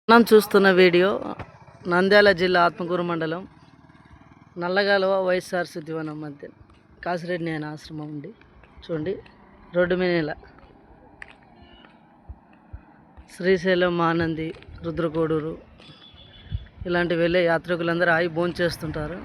మనం చూస్తున్న వీడియో నంద్యాల జిల్లా ఆత్మకూరు మండలం నల్లగాలువ వైఎస్ఆర్ శుద్ధివనం మధ్య కాసిరెడ్డి నేన ఆశ్రమం ఉంది. చూడండి, రోడ్డు మీద శ్రీశైలం, మానంది, రుద్రకోడూరు ఇలాంటి వెళ్ళే యాత్రికులందరూ ఆగి భోంచేస్తుంటారు.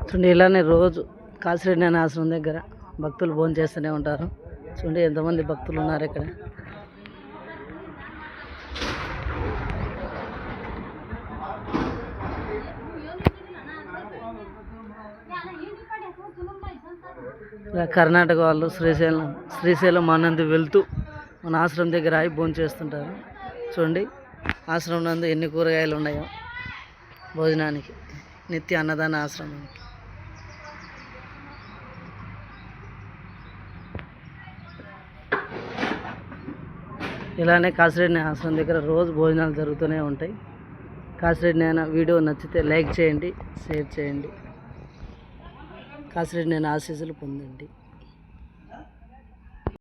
చూడండి, ఇలానే రోజు కాసిరెడ్డి నేన ఆశ్రమం దగ్గర భక్తులు భోజనం చేస్తూనే ఉంటారు. చూడండి ఎంతమంది భక్తులు ఉన్నారు ఇక్కడ. కర్ణాటక వాళ్ళు శ్రీశైలం మానంది వెళ్తూ మన ఆశ్రమం దగ్గర ఆగి భోజనం చేస్తుంటారు. చూడండి, ఆశ్రమం నందు ఎన్ని కూరగాయలు ఉన్నాయో భోజనానికి, నిత్య అన్నదాన ఆశ్రమానికి. ఇలానే కాసిరెడ్డి నేన ఆశ్రమం దగ్గర రోజు భోజనాలు జరుగుతూనే ఉంటాయి. కాసిరెడ్డి నేన వీడియో నచ్చితే లైక్ చేయండి, షేర్ చేయండి. కాసిరెడ్డి నేన ఆశీస్సులు పొందండి.